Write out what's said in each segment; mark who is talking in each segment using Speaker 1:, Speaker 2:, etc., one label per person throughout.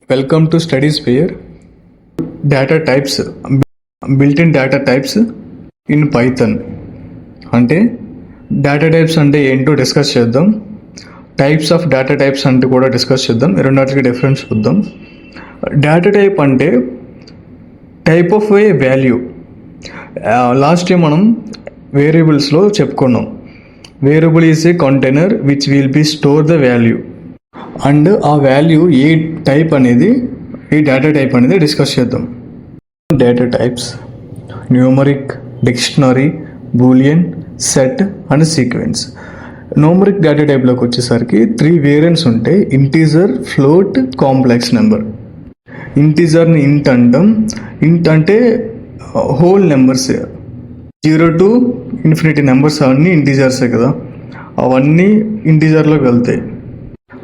Speaker 1: Welcome to StudySphere. Data types, built-in data types in Python. అంటే data types అంటే ఏంటో discuss చేద్దాం. Types of data types అంటే కూడా డిస్కస్ చేద్దాం. రెండింటికి డిఫరెన్స్ చూద్దాం. డేటా టైప్ అంటే type of a value. Last time మనం వేరియబుల్స్లో చెప్పుకున్నాం. Variable is a container which will be store the value. And ఆ వాల్యూ ఏ టైప్ అనేది, ఈ డేటా టైప్ అనేది డిస్కస్ చేద్దాం. Data types numeric, dictionary, boolean, set and sequence. Numeric data టైప్లోకి వచ్చేసరికి 3 వేరియంట్స్ ఉంటాయి: ఇంటీజర్, ఫ్లోట్, కాంప్లెక్స్ నెంబర్. ఇంటీజర్ని ఇంట్ అంటాం. ఇంట్ అంటే whole numbers, 0 to infinity numbers అన్నీ ఇంటీజర్సే కదా, అవన్నీ ఇంటీజర్లోకి వెళ్తాయి.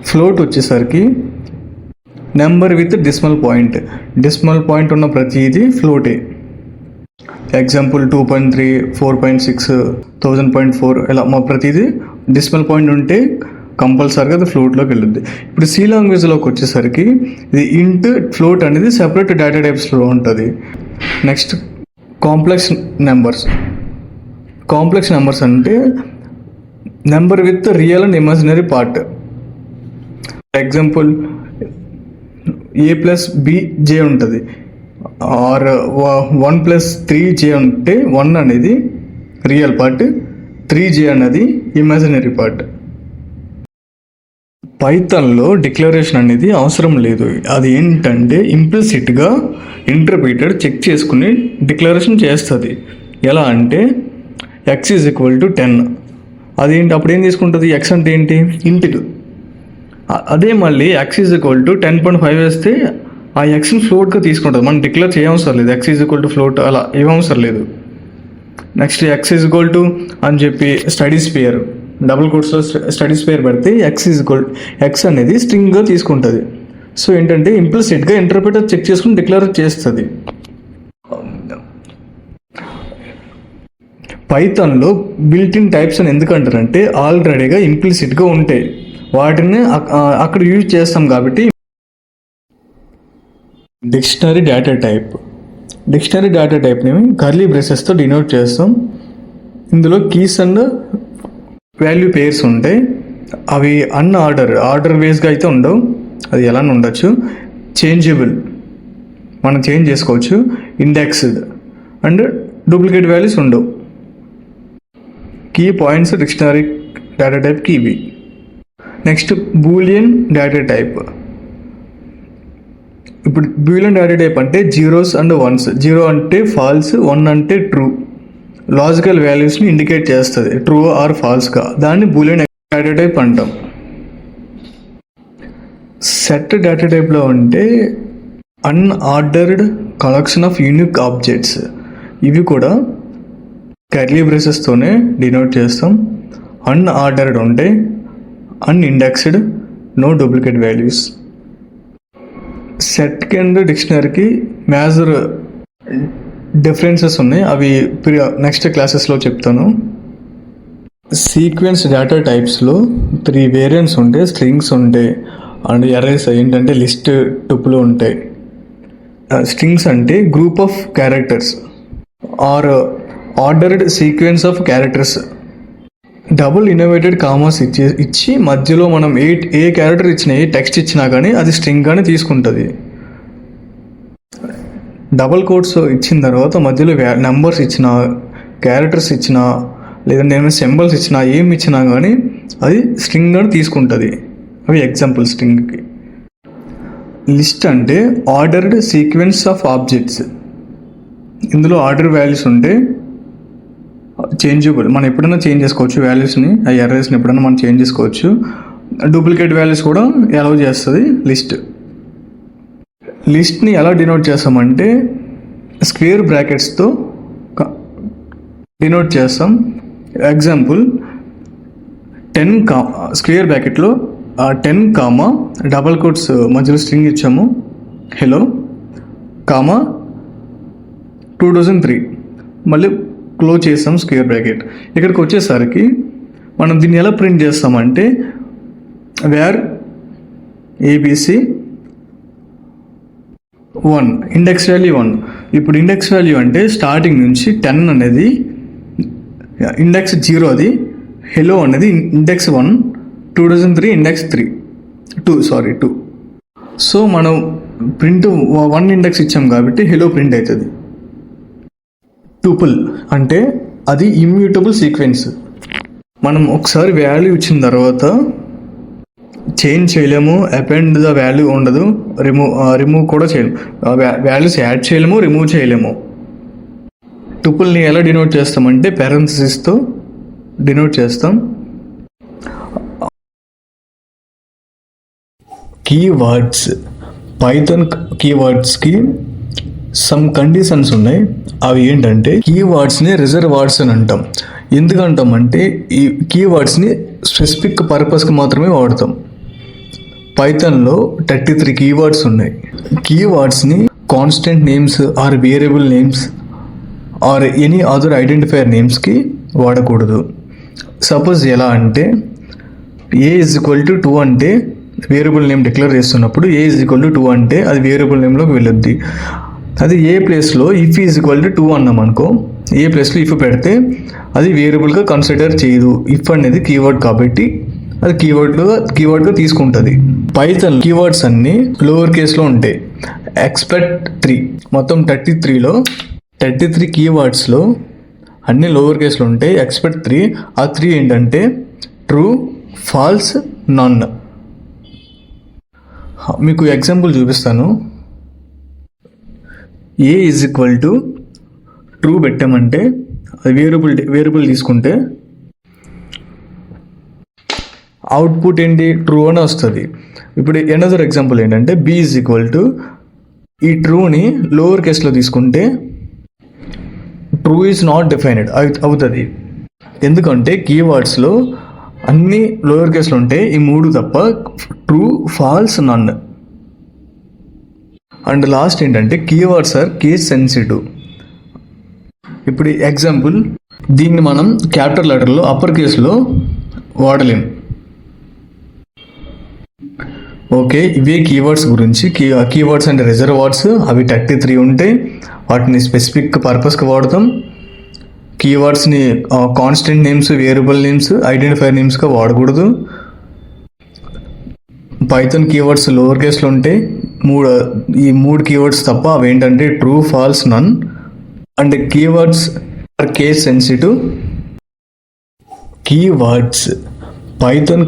Speaker 1: ఫ్లోట్ వచ్చేసరికి number with decimal point. Decimal point ఉన్న ప్రతిదీ ఫ్లోటే. ఎగ్జాంపుల్ 2.3, 4.6, 1000.4 ఇలా మా ప్రతిదీ డెసిమల్ పాయింట్ ఉంటే కంపల్సరీగా అది ఫ్లోట్లోకి వెళ్ళుద్ది. ఇప్పుడు సి లాంగ్వేజ్లోకి వచ్చేసరికి ఇది ఇంట్, ఫ్లోట్ అనేది సెపరేట్ డేటా టైప్స్లో ఉంటుంది. Next complex numbers. Complex numbers అంటే number with real and imaginary part. Example a+b j ఉంటుంది, ఆర్ 1+3j ఉంటే 1 అనేది రియల్ పార్ట్, 3j అనేది ఇమాజినరీ పార్ట్. పైథాన్లో డిక్లరేషన్ అనేది అవసరం లేదు. అది ఏంటంటే ఇంప్లిసిట్గా ఇంటర్ప్రిటర్ చెక్ చేసుకుని డిక్లరేషన్ చేస్తుంది. ఎలా అంటే x = 10. అదేంటి, అప్పుడు ఏం తీసుకుంటుంది? x అంటే ఏంటి? ఇంటికి. అదే మళ్ళీ x = 10.5 వేస్తే ఆ ఎక్స్ని ఫ్లోట్గా తీసుకుంటుంది. మనం డిక్లేర్ చేయవసరం లేదు. x = ఫ్లోట్ అలా ఏమవసరం లేదు. నెక్స్ట్ x = అని చెప్పి StudySphere డబుల్ కోట్స్లో StudySphere పెడితే x అనేది స్ట్రింగ్గా తీసుకుంటుంది. సో ఏంటంటే ఇంప్లిసిట్గా ఇంటర్ప్రిటర్ చెక్ చేసుకుని డిక్లేర్ చేస్తుంది. పైథాన్లో బిల్ట్-ఇన్ టైప్స్ అని ఎందుకంటారంటే ఆల్రెడీగా ఇంప్లిసిట్గా ఉంటాయి, వాటిని అక్కడ యూజ్ చేస్తాం కాబట్టి. Dictionary data type. Dictionary data టైప్ని కర్లీ బ్రేసెస్తో డినోట్ చేస్తాం. ఇందులో కీస్ అండ్ వాల్యూ పేర్స్ ఉంటాయి. అవి ఆర్డర్ బేస్గా అయితే ఉండవు, అది ఎలా ఉండొచ్చు. చేంజబుల్, మనం చేంజ్ చేసుకోవచ్చు. ఇండెక్స్డ్ అండ్ డూప్లికేట్ వాల్యూస్ ఉండవు. కీ పాయింట్స్ డిక్షనరీ డేటా టైప్కి ఇవి. Next Boolean data type. ఇప్పుడు బూలియన్ డేటా టైప్ అంటే జీరోస్ అండ్ వన్స్. 0 అంటే ఫాల్స్, 1 అంటే ట్రూ. లాజికల్ వాల్యూస్ని ఇండికేట్ చేస్తుంది, ట్రూ ఆర్ ఫాల్స్గా. దాన్ని బూలియన్ డేటా టైప్ అంటాం. సెట్ డేటా టైప్లో అంటే unordered collection of unique objects. ఇవి కూడా కర్లీ బ్రేసెస్తోనే డినోట్ చేస్తాం. అన్ఆర్డర్డ్ ఉంటే అన్ఇండెక్స్డ్, నో డూప్లికేట్ వాల్యూస్. సెట్కి అండ్ డిక్షనరీకి మేజర్ డిఫరెన్సెస్ ఉన్నాయి, అవి నెక్స్ట్ క్లాసెస్లో చెప్తాను. సీక్వెన్స్ డేటా టైప్స్లో 3 వేరియంట్స్ ఉంటాయి. స్ట్రింగ్స్ ఉంటాయి అండ్ ఎరేస్ ఏంటంటే లిస్ట్ టుపులు ఉంటాయి. స్ట్రింగ్స్ అంటే group of characters or ordered sequence of characters. Double inverted commas ఇచ్చి మధ్యలో మనం ఏ క్యారెక్టర్ ఇచ్చినా, ఏ టెక్స్ట్ ఇచ్చినా కానీ అది స్ట్రింగ్ గానే తీసుకుంటుంది. డబుల్ కోట్స్ ఇచ్చిన తర్వాత మధ్యలో నెంబర్స్ ఇచ్చినా, క్యారెక్టర్స్ ఇచ్చినా, లేదంటే ఏమైనా సింబల్స్ ఇచ్చినా, ఏమి ఇచ్చినా కానీ అది స్ట్రింగ్ గానే తీసుకుంటుంది. అవి ఎగ్జాంపుల్ స్ట్రింగ్కి. లిస్ట్ అంటే ఆర్డర్డ్ సీక్వెన్స్ ఆఫ్ ఆబ్జెక్ట్స్. ఇందులో ఆర్డర్ వాల్యూస్ ఉంటే చేంజబుల్, మనం ఎప్పుడైనా చేంజ్ చేసుకోవచ్చు వాల్యూస్ని. ఆ ఎర్రర్స్ని ఎప్పుడైనా మనం చేంజ్ చేసుకోవచ్చు. డూప్లికేట్ వాల్యూస్ కూడా అలౌ చేస్తుంది లిస్ట్ని ఎలా డినోట్ చేస్తామంటే స్క్వేర్ బ్రాకెట్స్తో డినోట్ చేస్తాం. ఎగ్జాంపుల్ 10 స్క్వేర్ బ్రాకెట్లో 10 డబల్ కోట్స్ మధ్యలో స్ట్రింగ్ ఇచ్చాము, హలో 2003, మళ్ళీ క్లోజ్ చేస్తాం స్క్వేర్ బ్రాకెట్. ఇక్కడికి వచ్చేసరికి మనం దీన్ని ఎలా ప్రింట్ చేస్తామంటే వేర్ ABC 1, ఇండెక్స్ వాల్యూ 1. ఇప్పుడు ఇండెక్స్ వాల్యూ అంటే స్టార్టింగ్ నుంచి 10 అనేది ఇండెక్స్ 0, అది హెలో అనేది ఇండెక్స్ 1, 2003 ఇండెక్స్ 2. సో మనం ప్రింట్ 1 ఇండెక్స్ ఇచ్చాం కాబట్టి హెలో ప్రింట్ అవుతుంది. టూపుల్ అంటే అది ఇమ్యూటబుల్ సీక్వెన్స్. మనం ఒకసారి వాల్యూ ఇచ్చిన తర్వాత చేంజ్ చేయలేము, అపెండ్ ద వాల్యూ ఉండదు, రిమూవ్ కూడా చేయలేము, వాల్యూస్ యాడ్ చేయలేము, రిమూవ్ చేయలేము. టూపుల్ని ఎలా డినోట్ చేస్తామంటే పారెంథసిస్తో డినోట్ చేస్తాం. కీవర్డ్స్, పైథాన్ కీవర్డ్స్కి సమ్ కండిషన్స్ ఉన్నాయి. అవి ఏంటంటే కీవర్డ్స్ని రిజర్వార్డ్స్ అని అంటాం. ఎందుకంటామంటే ఈ కీవర్డ్స్ని స్పెసిఫిక్ పర్పస్కి మాత్రమే వాడతాం. పైథాన్లో 33 కీవర్డ్స్ ఉన్నాయి. కీవర్డ్స్ని constant names or variable names or any other identifier నేమ్స్కి వాడకూడదు. సపోజ్ ఎలా అంటే A=2 అంటే వేరియబుల్ నేమ్ డిక్లేర్ చేస్తున్నప్పుడు A=2 అంటే అది వేరియబుల్ నేమ్లోకి వెళ్ళొద్ది. అది ఏ ప్లేస్లో ఇఫ్ =2 అన్నాం అనుకో, ఏ ప్లేస్లో ఇఫ్ పెడితే అది వేరియబుల్గా కన్సిడర్ చేయదు. ఇఫ్ అనేది కీవర్డ్ కాబట్టి అది కీవర్డ్గా తీసుకుంటుంది. పైథాన్ కీవర్డ్స్ అన్నీ లోవర్ కేస్లో ఉంటాయి. ఎక్స్పెక్ట్ 3 మొత్తం 33 కీవర్డ్స్లో అన్ని లోవర్ కేస్లో ఉంటాయి. ఎక్స్పెక్ట్ 3, ఆ 3 ఏంటంటే ట్రూ, ఫాల్స్, నన్. మీకు ఎగ్జాంపుల్ చూపిస్తాను. A=ట్రూ పెట్టామంటే అది వేరియబుల్ తీసుకుంటే అవుట్పుట్ ఏంటి, ట్రూ అని వస్తుంది. ఇప్పుడు ఎనదర్ ఎగ్జాంపుల్ ఏంటంటే B= ఈ ట్రూని లోవర్ కేస్లో తీసుకుంటే ట్రూ ఈజ్ నాట్ డిఫైన్డ్ అవుతుంది. ఎందుకంటే కీవర్డ్స్లో అన్ని లోవర్ కేస్లో ఉంటాయి, ఈ 3 తప్ప, true, false, none. And last ఏంటంటే కీవర్డ్స్ ఆర్ కేస్ సెన్సిటివ్. ఇప్పుడు ఎగ్జాంపుల్, దీన్ని మనం క్యాపిటల్ లెటర్లో అప్పర్ కేసులో వాడలేం. ఓకే, ఇవే కీవర్డ్స్ గురించి. కీవర్డ్స్ అంటే రిజర్వార్డ్స్, అవి 33 ఉంటాయి. వాటిని స్పెసిఫిక్ పర్పస్కి వాడతాం. కీవర్డ్స్ని constant names, variable names, identifier నేమ్స్గా వాడకూడదు. పైథాన్ కీవర్డ్స్ లోవర్ కేస్లో ఉంటాయి. ఈ 3 కీవర్డ్స్ తప్ప, అవి ఏంటంటే true, false, none. And keywords are case sensitive. Keywords Python